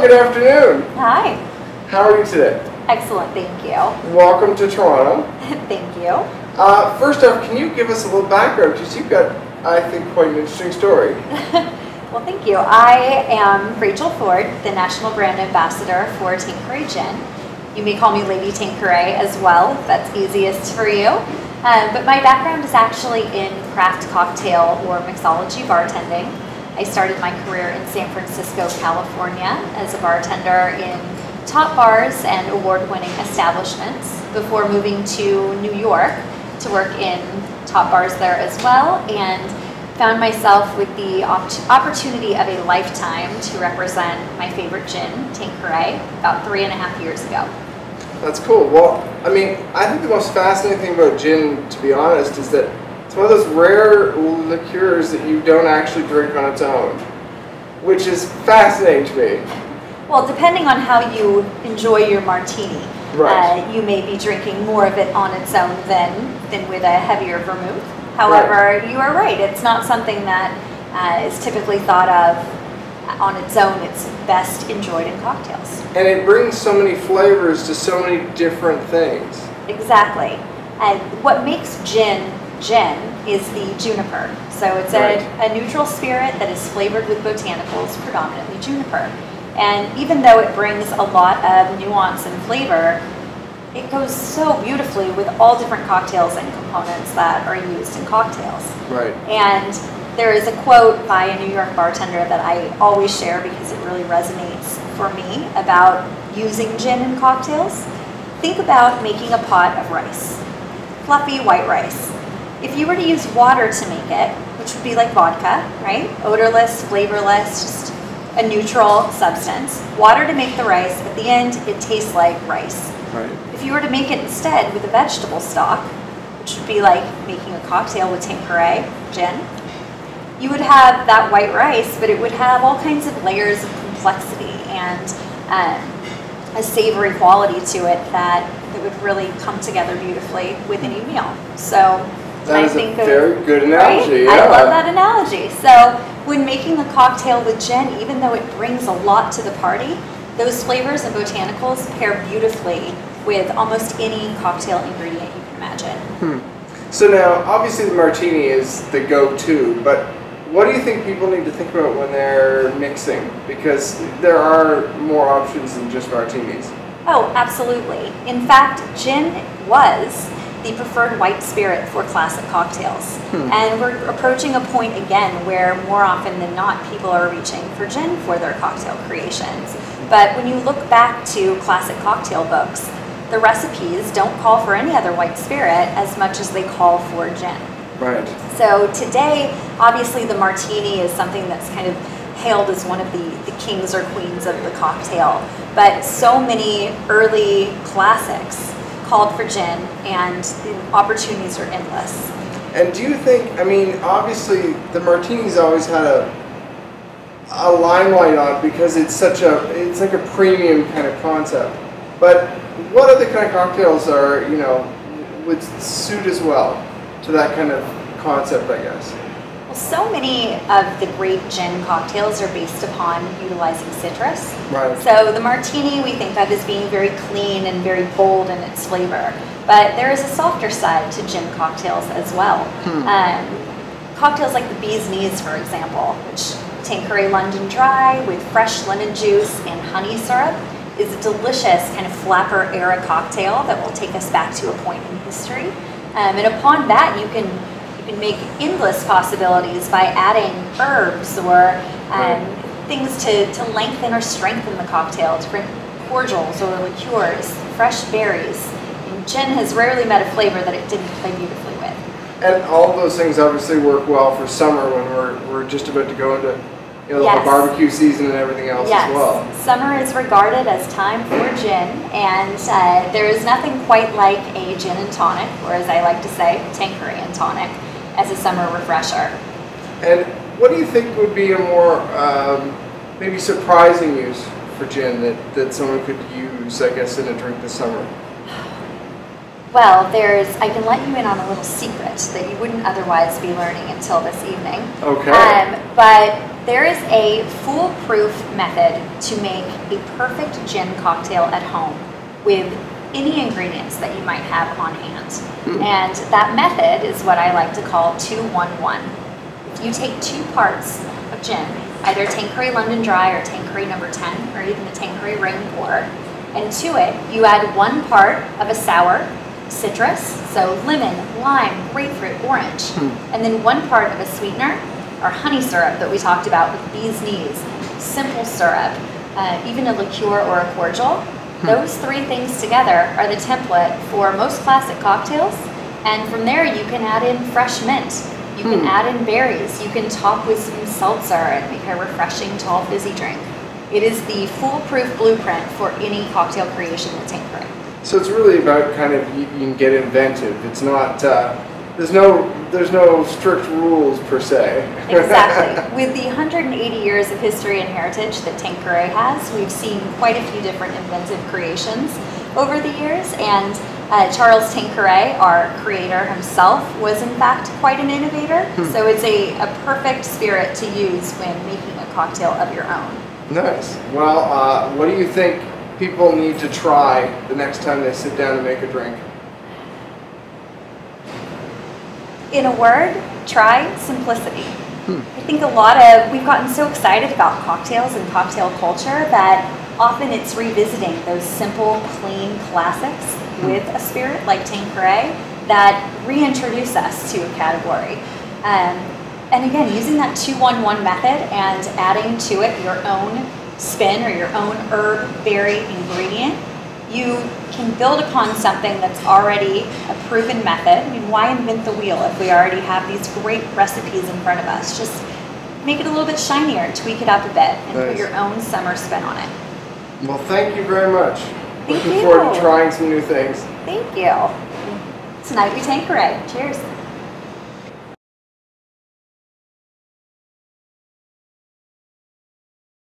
good afternoon. Hi. How are you today? Excellent, thank you. Welcome to Toronto. Thank you. First off, can you give us a little background? Because you've got, I think, quite an interesting story. Well, thank you. I am Rachel Ford, the National Brand Ambassador for Tanqueray Gin. You may call me Lady Tanqueray as well, if that's easiest for you. But my background is actually in craft cocktail or mixology bartending. I started my career in San Francisco, California as a bartender in top bars and award-winning establishments before moving to New York to work in top bars there as well, and found myself with the opportunity of a lifetime to represent my favorite gin, Tanqueray, about 3.5 years ago. That's cool. Well, I mean, I think the most fascinating thing about gin, to be honest, is that it's one of those rare liqueurs that you don't actually drink on its own, which is fascinating to me. Well, depending on how you enjoy your martini, right. You may be drinking more of it on its own than with a heavier vermouth. However, right. You are right. It's not something that is typically thought of on its own. It's best enjoyed in cocktails. And it brings so many flavors to so many different things. Exactly. And what makes gin is the juniper. So it's right. a neutral spirit that is flavored with botanicals, predominantly juniper. And even though it brings a lot of nuance and flavor, it goes so beautifully with all different cocktails and components that are used in cocktails. Right. And there is a quote by a New York bartender that I always share because it really resonates for me about using gin in cocktails. Think about making a pot of rice, fluffy white rice. If you were to use water to make it, which would be like vodka, right? Odorless, flavorless, just a neutral substance. Water to make the rice, at the end, it tastes like rice. Right. If you were to make it instead with a vegetable stock, which would be like making a cocktail with Tanqueray gin, you would have that white rice, but it would have all kinds of layers of complexity and a savory quality to it that would really come together beautifully with any meal. So that is a very good analogy. Right? Yeah. I love that analogy. So when making a cocktail with gin, even though it brings a lot to the party, those flavors and botanicals pair beautifully with almost any cocktail ingredient you can imagine. So now, obviously the martini is the go-to, but what do you think people need to think about when they're mixing? Because there are more options than just martinis. Oh, absolutely. In fact, gin was the preferred white spirit for classic cocktails. And we're approaching a point again where more often than not people are reaching for gin for their cocktail creations. But when you look back to classic cocktail books, the recipes don't call for any other white spirit as much as they call for gin. Right. So today, obviously the martini is something that's kind of hailed as one of the kings or queens of the cocktail. But so many early classics called for gin, and the opportunities are endless. And do you think, I mean, obviously the martini's always had a limelight on it because it's like a premium kind of concept. But what other kind of cocktails are, you know, would suit as well to that kind of concept, I guess? Well, so many of the great gin cocktails are based upon utilizing citrus. Right. So the martini we think of as being very clean and very bold in its flavor. But there is a softer side to gin cocktails as well. Cocktails like the Bee's Knees, for example, which Tanqueray London Dry with fresh lemon juice and honey syrup is a delicious kind of flapper era cocktail that will take us back to a point in history. And upon that, you can make endless possibilities by adding herbs or things to lengthen or strengthen the cocktail, different cordials or liqueurs, fresh berries. And gin has rarely met a flavor that it didn't play beautifully with. And all of those things obviously work well for summer when we're just about to go into, you know, yes. the barbecue season and everything else yes. as well. Summer is regarded as time for gin, and there is nothing quite like a gin and tonic, or as I like to say, Tanqueray and tonic, as a summer refresher. And what do you think would be a more maybe surprising use for gin that someone could use, I guess, in a drink this summer? Well, I can let you in on a little secret that you wouldn't otherwise be learning until this evening. Okay. But There is a foolproof method to make a perfect gin cocktail at home with any ingredients that you might have on hand. And that method is what I like to call 2-1-1. If you take 2 parts of gin, either Tanqueray London Dry or Tanqueray No. 10, or even the Tanqueray Rain Pour, and to it you add 1 part of a sour citrus, so lemon, lime, grapefruit, orange, and then 1 part of a sweetener, or honey syrup that we talked about with bee's knees, simple syrup, even a liqueur or a cordial. Those 3 things together are the template for most classic cocktails, and from there you can add in fresh mint, you can add in berries, you can top with some seltzer and make a refreshing tall fizzy drink. It is the foolproof blueprint for any cocktail creation with Tanqueray. So it's really about kind of, you can get inventive. It's not, there's no strict rules per se. Exactly. With the 180 years of history and heritage that Tanqueray has, we've seen quite a few different inventive creations over the years, and Charles Tanqueray, our creator himself, was in fact quite an innovator, so it's a perfect spirit to use when making a cocktail of your own. Nice. Well, what do you think people need to try the next time they sit down to make a drink? In a word, try simplicity. I think we've gotten so excited about cocktails and cocktail culture that often it's revisiting those simple, clean classics with a spirit like Tanqueray that reintroduce us to a category. And again, using that 2-1-1 method and adding to it your own spin or your own herb, berry ingredient, you can build upon something that's already a proven method. I mean, why invent the wheel if we already have these great recipes in front of us? Just make it a little bit shinier, tweak it up a bit, and put your own summer spin on it. Well, thank you very much. Thank Looking you. forward to trying some new things. Thank you. Tonight we Tanqueray. Cheers.